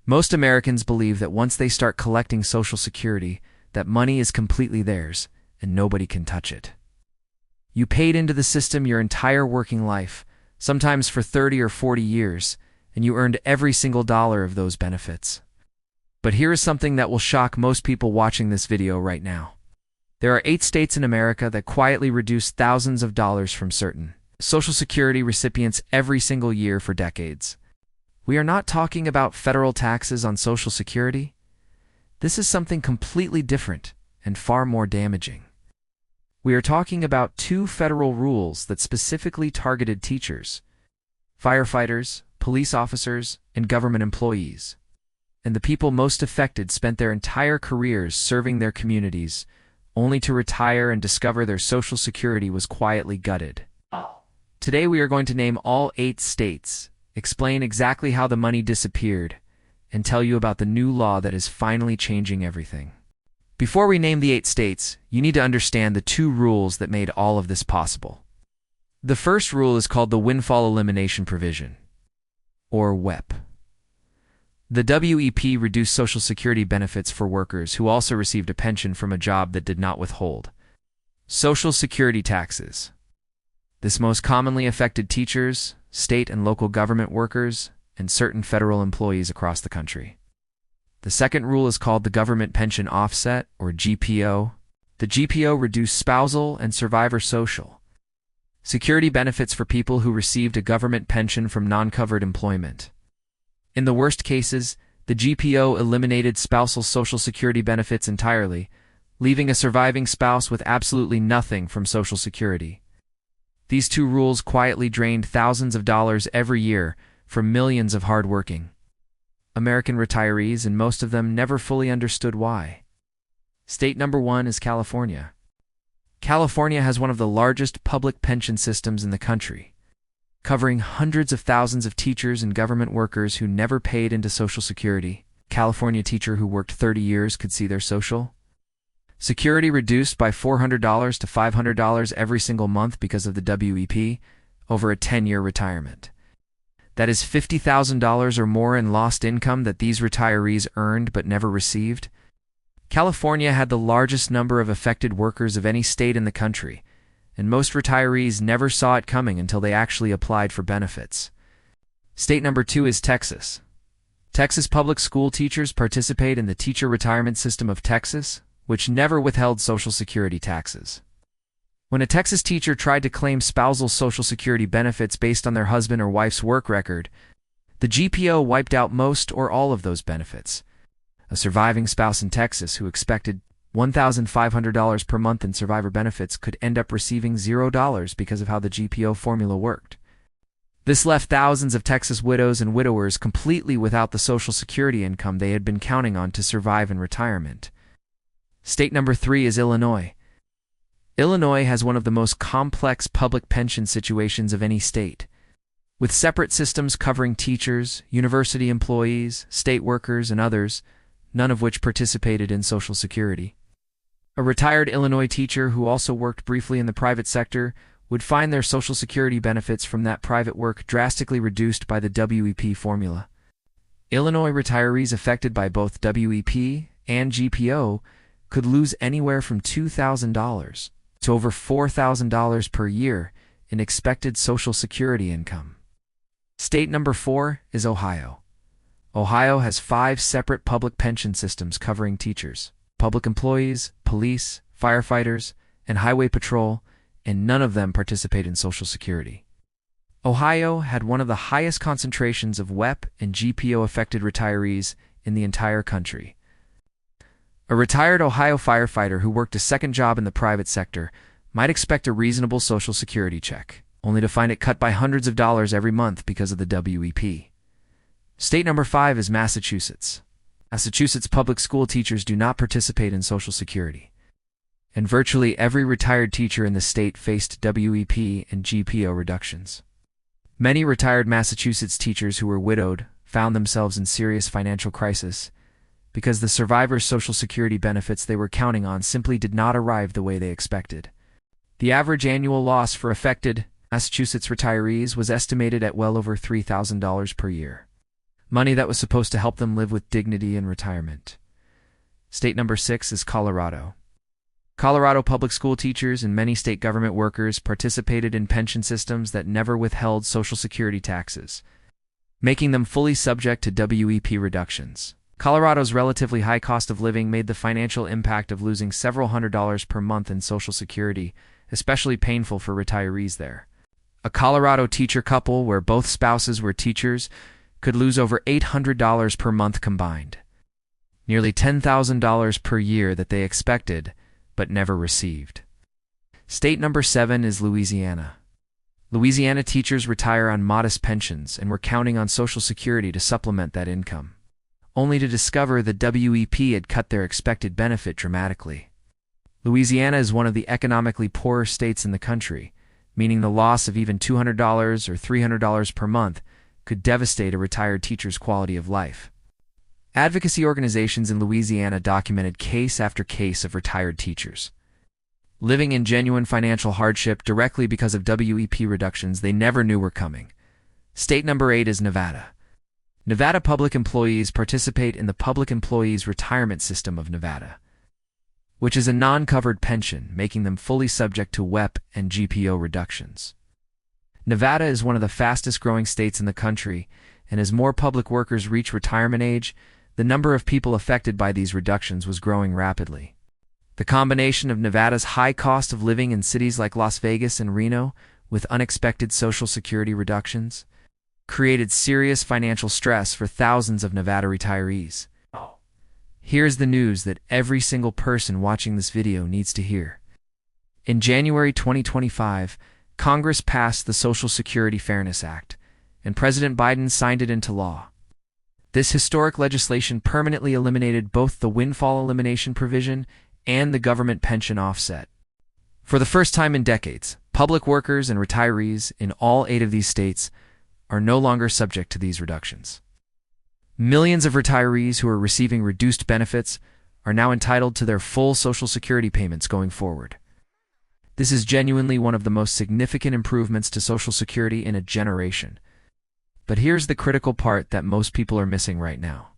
Most Americans believe that once they start collecting Social Security, that money is completely theirs and nobody can touch it. You paid into the system your entire working life, sometimes for 30 or 40 years, and you earned every single dollar of those benefits. But here is something that will shock most people watching this video right now. There are 8 states in America that quietly reduce thousands of dollars from certain Social Security recipients every single year for decades. We are not talking about federal taxes on Social Security. This is something completely different and far more damaging. We are talking about 2 federal rules that specifically targeted teachers, firefighters, police officers, and government employees. And the people most affected spent their entire careers serving their communities, only to retire and discover their Social Security was quietly gutted. Today we are going to name all 8 states, explain exactly how the money disappeared, and tell you about the new law that is finally changing everything. Before we name the 8 states, you need to understand the 2 rules that made all of this possible. The first rule is called the Windfall Elimination Provision, or WEP. The WEP reduced Social Security benefits for workers who also received a pension from a job that did not withhold Social Security taxes. This most commonly affected teachers, state and local government workers, and certain federal employees across the country. The second rule is called the Government Pension Offset, or GPO. The GPO reduced spousal and survivor Social Security benefits for people who received a government pension from non-covered employment. In the worst cases, the GPO eliminated spousal Social Security benefits entirely, leaving a surviving spouse with absolutely nothing from Social Security. These 2 rules quietly drained thousands of dollars every year from millions of hard-working American retirees, and most of them never fully understood why. State number 1 is California. California has one of the largest public pension systems in the country, covering hundreds of thousands of teachers and government workers who never paid into Social Security. California teacher who worked 30 years could see their Social Security reduced by $400 to $500 every single month because of the WEP over a 10-year retirement. That is $50,000 or more in lost income that these retirees earned but never received. California had the largest number of affected workers of any state in the country, and most retirees never saw it coming until they actually applied for benefits. State number 2 is Texas. Texas public school teachers participate in the Teacher Retirement System of Texas, which never withheld Social Security taxes. When a Texas teacher tried to claim spousal Social Security benefits based on their husband or wife's work record, the GPO wiped out most or all of those benefits. A surviving spouse in Texas who expected $1,500 per month in survivor benefits could end up receiving $0 because of how the GPO formula worked. This left thousands of Texas widows and widowers completely without the Social Security income they had been counting on to survive in retirement. State number 3 is Illinois. Illinois has one of the most complex public pension situations of any state, with separate systems covering teachers, university employees, state workers, and others, none of which participated in Social Security. A retired Illinois teacher who also worked briefly in the private sector would find their Social Security benefits from that private work drastically reduced by the WEP formula. Illinois retirees affected by both WEP and GPO could lose anywhere from $2,000 to over $4,000 per year in expected Social Security income. State number 4 is Ohio. Ohio has 5 separate public pension systems covering teachers, public employees, police, firefighters, and highway patrol, and none of them participate in Social Security. Ohio had one of the highest concentrations of WEP and GPO-affected retirees in the entire country. A retired Ohio firefighter who worked a second job in the private sector might expect a reasonable Social Security check, only to find it cut by hundreds of dollars every month because of the WEP. State number 5 is Massachusetts. Massachusetts public school teachers do not participate in Social Security, and virtually every retired teacher in the state faced WEP and GPO reductions. Many retired Massachusetts teachers who were widowed found themselves in serious financial crisis because the survivors' Social Security benefits they were counting on simply did not arrive the way they expected. The average annual loss for affected Massachusetts retirees was estimated at well over $3,000 per year. money that was supposed to help them live with dignity in retirement. State number 6 is Colorado. Colorado public school teachers and many state government workers participated in pension systems that never withheld Social Security taxes, making them fully subject to WEP reductions. Colorado's relatively high cost of living made the financial impact of losing several $100s per month in Social Security especially painful for retirees there. A Colorado teacher couple where both spouses were teachers could lose over $800 per month combined, nearly $10,000 per year that they expected but never received. State number 7 is Louisiana. Louisiana teachers retire on modest pensions and were counting on Social Security to supplement that income, only to discover the WEP had cut their expected benefit dramatically. Louisiana is one of the economically poorer states in the country, meaning the loss of even $200 or $300 per month could devastate a retired teacher's quality of life. Advocacy organizations in Louisiana documented case after case of retired teachers living in genuine financial hardship directly because of WEP reductions they never knew were coming. State number 8 is Nevada. Nevada public employees participate in the Public Employees Retirement System of Nevada, which is a non-covered pension, making them fully subject to WEP and GPO reductions. Nevada is one of the fastest-growing states in the country, and as more public workers reach retirement age, the number of people affected by these reductions was growing rapidly. The combination of Nevada's high cost of living in cities like Las Vegas and Reno with unexpected Social Security reductions created serious financial stress for thousands of Nevada retirees. Here's the news that every single person watching this video needs to hear. In January 2025, Congress passed the Social Security Fairness Act, and President Biden signed it into law. This historic legislation permanently eliminated both the windfall elimination provision and the government pension offset. For the first time in decades, public workers and retirees in all 8 of these states are no longer subject to these reductions. Millions of retirees who are receiving reduced benefits are now entitled to their full Social Security payments going forward. This is genuinely one of the most significant improvements to Social Security in a generation. But here's the critical part that most people are missing right now.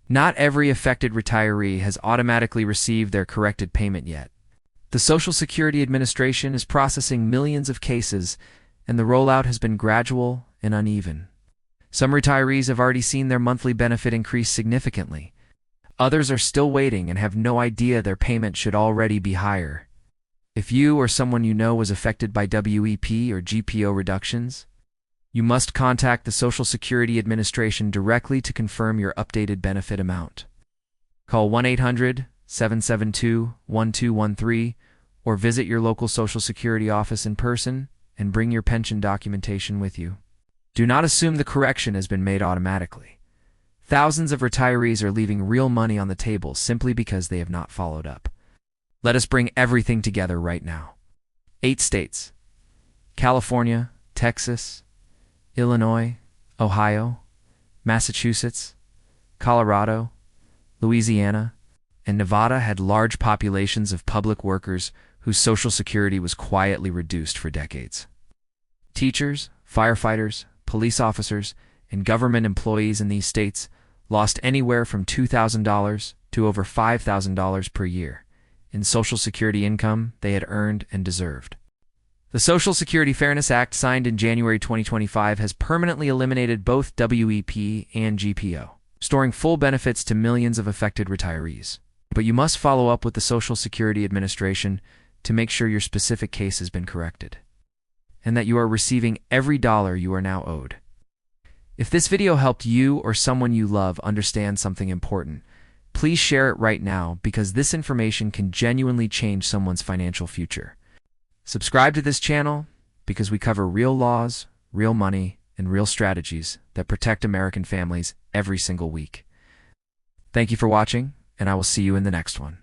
Not every affected retiree has automatically received their corrected payment yet. The Social Security Administration is processing millions of cases, and the rollout has been gradual and uneven. Some retirees have already seen their monthly benefit increase significantly. Others are still waiting and have no idea their payment should already be higher. If you or someone you know was affected by WEP or GPO reductions, you must contact the Social Security Administration directly to confirm your updated benefit amount. Call 1-800-772-1213 or visit your local Social Security office in person and bring your pension documentation with you. Do not assume the correction has been made automatically. Thousands of retirees are leaving real money on the table simply because they have not followed up. Let us bring everything together right now. 8 states: California, Texas, Illinois, Ohio, Massachusetts, Colorado, Louisiana, and Nevada had large populations of public workers whose Social Security was quietly reduced for decades. Teachers, firefighters, police officers, and government employees in these states lost anywhere from $2,000 to over $5,000 per year in Social Security income they had earned and deserved. The Social Security Fairness Act, signed in January 2025, has permanently eliminated both WEP and GPO, restoring full benefits to millions of affected retirees. But you must follow up with the Social Security Administration to make sure your specific case has been corrected, and that you are receiving every dollar you are now owed. If this video helped you or someone you love understand something important, please share it right now because this information can genuinely change someone's financial future. Subscribe to this channel because we cover real laws, real money, and real strategies that protect American families every single week. Thank you for watching, and I will see you in the next one.